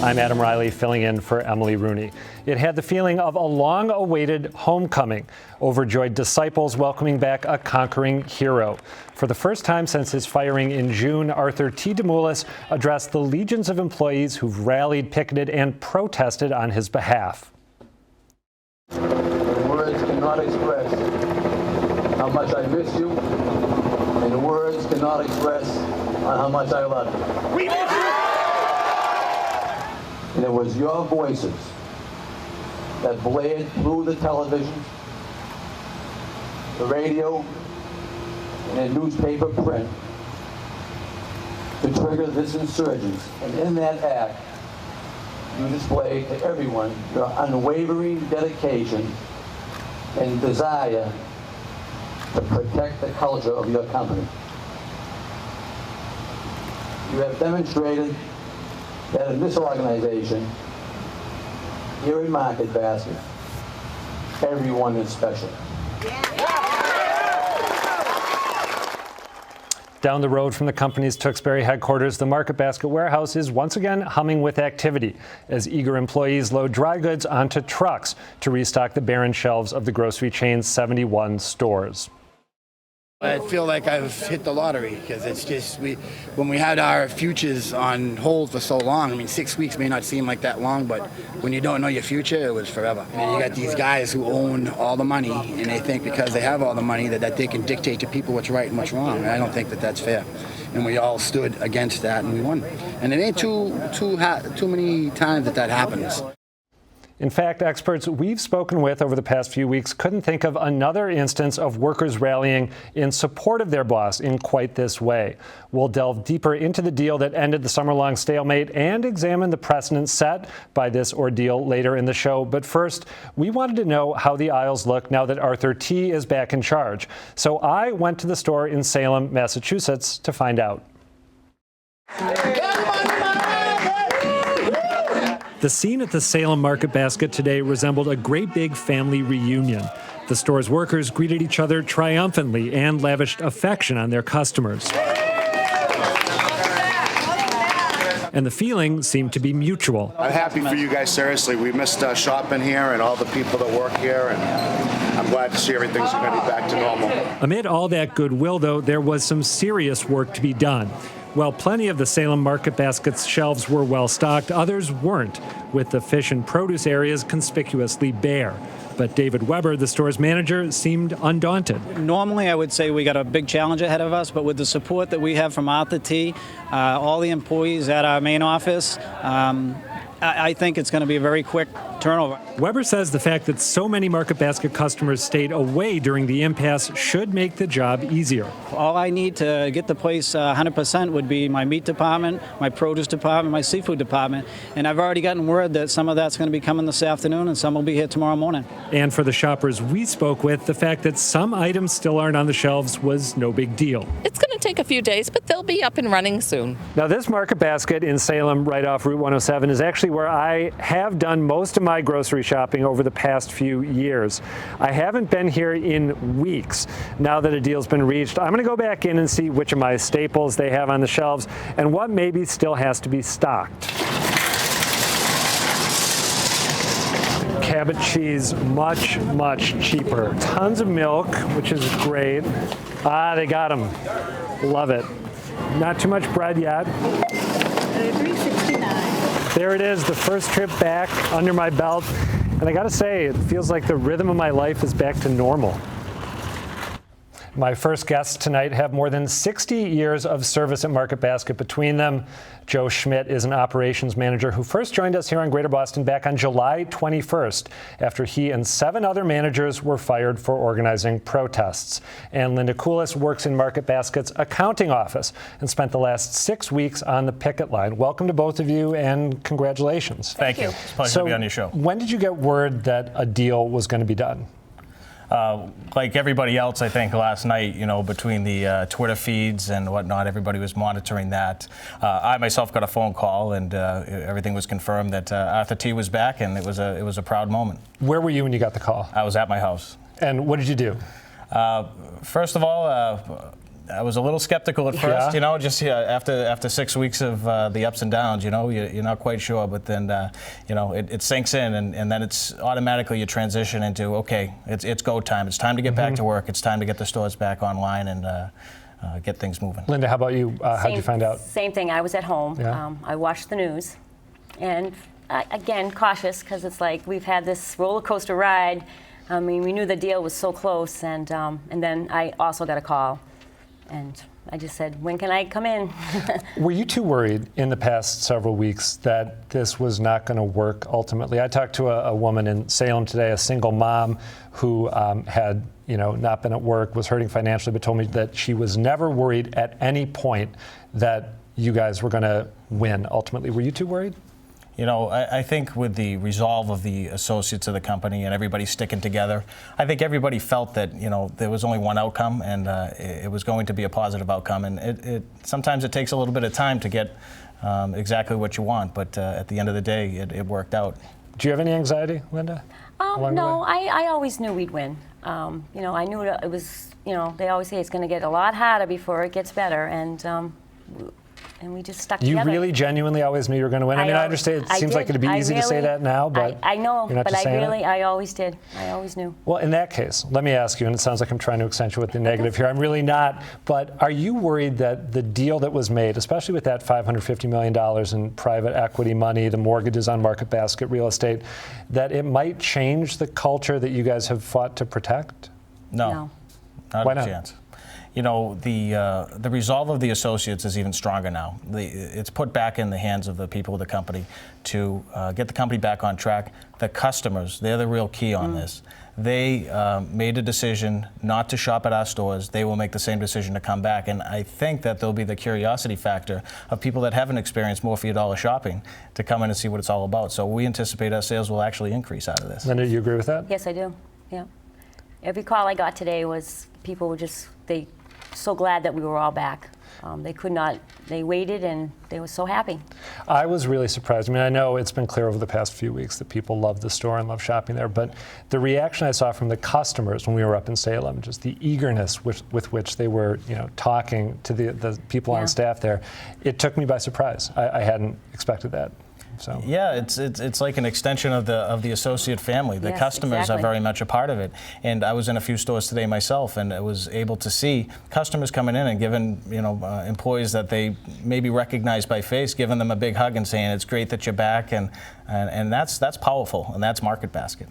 I'm Adam Reilly, filling in for Emily Rooney. It had the feeling of a long-awaited homecoming, overjoyed disciples welcoming back a conquering hero. For the first time since his firing in June, Arthur T. DeMoulis addressed the legions of employees who've rallied, picketed, and protested on his behalf. Words cannot express how much I miss you, and the words cannot express how much I love you. We miss you! And it was your voices that blared through the television, the radio, and the newspaper print to trigger this insurgence. And in that act, you displayed to everyone your unwavering dedication and desire to protect the culture of your company. You have demonstrated that in this organization, here in Market Basket, everyone is special. Down the road from the company's Tewksbury headquarters, the Market Basket warehouse is once again humming with activity as eager employees load dry goods onto trucks to restock the barren shelves of the grocery chain's 71 stores. I feel like I've hit the lottery because it's just when we had our futures on hold for so long. I mean, 6 weeks may not seem like that long, but when you don't know your future, it was forever. And you got these guys who own all the money, and they think because they have all the money that they can dictate to people what's right and what's wrong. And I don't think that that's fair. And we all stood against that, and we won. And it ain't too many times that happens. In fact, experts we've spoken with over the past few weeks couldn't think of another instance of workers rallying in support of their boss in quite this way. We'll delve deeper into the deal that ended the summer-long stalemate and examine the precedent set by this ordeal later in the show. But first, we wanted to know how the aisles look now that Arthur T. is back in charge. So I went to the store in Salem, Massachusetts to find out. The scene at the Salem Market Basket today resembled a great big family reunion. The store's workers greeted each other triumphantly and lavished affection on their customers. And the feeling seemed to be mutual. I'm happy for you guys, seriously. We missed shopping here and all the people that work here, and I'm glad to see everything's going to be back to normal. Amid all that goodwill, though, there was some serious work to be done. While plenty of the Salem Market Basket's shelves were well stocked, others weren't, with the fish and produce areas conspicuously bare. But David Weber, the store's manager, seemed undaunted. Normally, I would say we got a big challenge ahead of us, but with the support that we have from Arthur T., all the employees at our main office, I think it's going to be a very quick turnover. Weber says the fact that so many Market Basket customers stayed away during the impasse should make the job easier. All I need to get the place 100% would be my meat department, my produce department, my seafood department, and I've already gotten word that some of that's going to be coming this afternoon and some will be here tomorrow morning. And for the shoppers we spoke with, the fact that some items still aren't on the shelves was no big deal. It's going to take a few days, but they'll be up and running soon. Now, this Market Basket in Salem, right off Route 107, is actually where I have done most of my grocery shopping over the past few years. I haven't been here in weeks. Now that a deal's been reached, I'm going to go back in and see which of my staples they have on the shelves and what maybe still has to be stocked. Cabot cheese, much cheaper. Tons of milk, which is great. They got them. Love it. Not too much bread yet. $3.69. There it is, the first trip back under my belt. And I gotta say, it feels like the rhythm of my life is back to normal. My first guests tonight have more than 60 years of service at Market Basket between them. Joe Schmidt is an operations manager who first joined us here in Greater Boston back on July 21st after he and 7 other managers were fired for organizing protests. And Linda Koulis works in Market Basket's accounting office and spent the last 6 weeks on the picket line. Welcome to both of you and congratulations. Thank you. It's a pleasure to be on your show. When did you get word that a deal was going to be done? Like everybody else, I think last night, between the Twitter feeds and whatnot, everybody was monitoring that. I myself got a phone call, and everything was confirmed that Arthur T. was back, and it was a proud moment. Where were you when you got the call? I was at my house. And what did you do? First of all, I was a little skeptical at first, just after 6 weeks of the ups and downs, you're not quite sure, but then, it sinks in, and then it's automatically you transition into, okay, it's go time. It's time to get back to work. It's time to get the stores back online and get things moving. Linda, how about you? How did you find out? Same thing. I was at home. Yeah. I watched the news, and again, cautious, because it's like we've had this roller coaster ride. I mean, we knew the deal was so close, and then I also got a call, and I just said, when can I come in? Were you too worried in the past several weeks that this was not going to work ultimately? I talked to a woman in Salem today, a single mom who had not been at work, was hurting financially, but told me that she was never worried at any point that you guys were going to win ultimately. Were you too worried? I think with the resolve of the associates of the company and everybody sticking together, I think everybody felt that, there was only one outcome, and it was going to be a positive outcome. And sometimes it takes a little bit of time to get exactly what you want, but at the end of the day, it worked out. Do you have any anxiety, Linda? No, I always knew we'd win. I knew it was, they always say it's going to get a lot harder before it gets better, and we just stuck together. You really genuinely always knew you were going to win? I mean, I understand it seems like it'd be easy to say that now, but I know, you're not but just saying it? I always did. I always knew. Well, in that case, let me ask you, and it sounds like I'm trying to accentuate the negative here. I'm really not, but are you worried that the deal that was made, especially with that $550 million in private equity money, the mortgages on market basket real estate, that it might change the culture that you guys have fought to protect? No. Not Why a not? chance. The resolve of the associates is even stronger now. It's put back in the hands of the people of the company to get the company back on track. The customers, they're the real key on this. They made a decision not to shop at our stores. They will make the same decision to come back. And I think that there'll be the curiosity factor of people that haven't experienced more for your dollar shopping to come in and see what it's all about. So we anticipate our sales will actually increase out of this. Linda, do you agree with that? Yes, I do. Yeah. Every call I got today was people were so glad that we were all back. They waited and they were so happy. I was really surprised. I mean, I know it's been clear over the past few weeks that people love the store and love shopping there, but the reaction I saw from the customers when we were up in Salem, just the eagerness with which they were, talking to the people on staff there, it took me by surprise. I hadn't expected that. So. Yeah, it's like an extension of the associate family. The customers are very much a part of it. And I was in a few stores today myself, and I was able to see customers coming in and giving employees that they maybe recognize by face, giving them a big hug and saying it's great that you're back, and that's powerful, and that's Market Basket.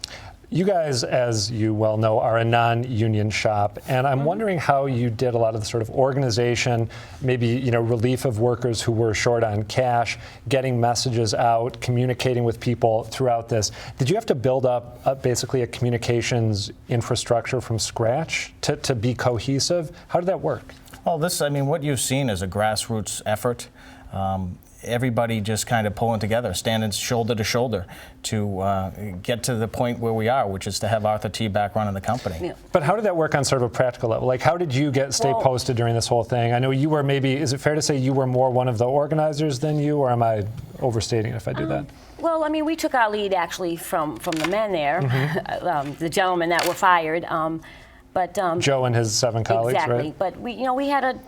You guys, as you well know, are a non-union shop, and I'm wondering how you did a lot of the sort of organization, maybe relief of workers who were short on cash, getting messages out, communicating with people throughout this. Did you have to build up basically a communications infrastructure from scratch to be cohesive? How did that work? Well, what you've seen is a grassroots effort. Everybody just kind of pulling together, standing shoulder to shoulder to get to the point where we are, which is to have Arthur T. back running the company. Yeah. But how did that work on sort of a practical level? Like, how did you stay posted during this whole thing? I know you were is it fair to say you were more one of the organizers than you, or am I overstating if I do that? Well, we took our lead actually from the men there, the gentlemen that were fired. But Joe and his 7 colleagues, exactly. right? But we had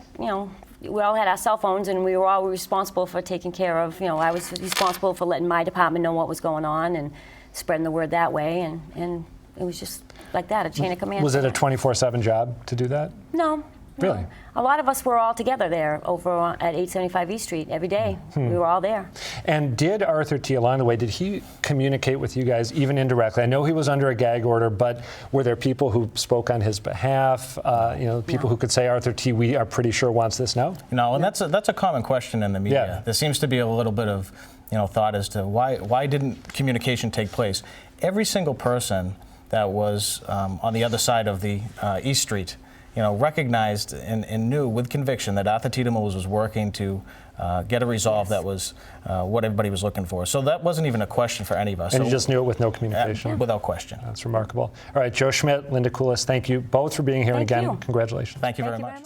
we all had our cell phones, and we were all responsible for taking care of, I was responsible for letting my department know what was going on and spreading the word that way, and it was just like that, a chain of command. Was it a 24/7 job to do that? No. Really? No. A lot of us were all together there over at 875 East Street every day. We were all there. And did Arthur T. along the way, did he communicate with you guys even indirectly? I know he was under a gag order, but were there people who spoke on his behalf? People who could say, Arthur T., we are pretty sure wants this now? No, and that's a common question in the media. Yeah. There seems to be a little bit of thought as to why didn't communication take place. Every single person that was on the other side of the East Street recognized and knew with conviction that Arthur T. DeMose was working to get a resolve that was what everybody was looking for. So that wasn't even a question for any of us. And you just knew it with no communication? Without question. That's remarkable. All right, Joe Schmidt, Linda Kulis, thank you both for being here. Thank and again, you. congratulations. Thank you very much.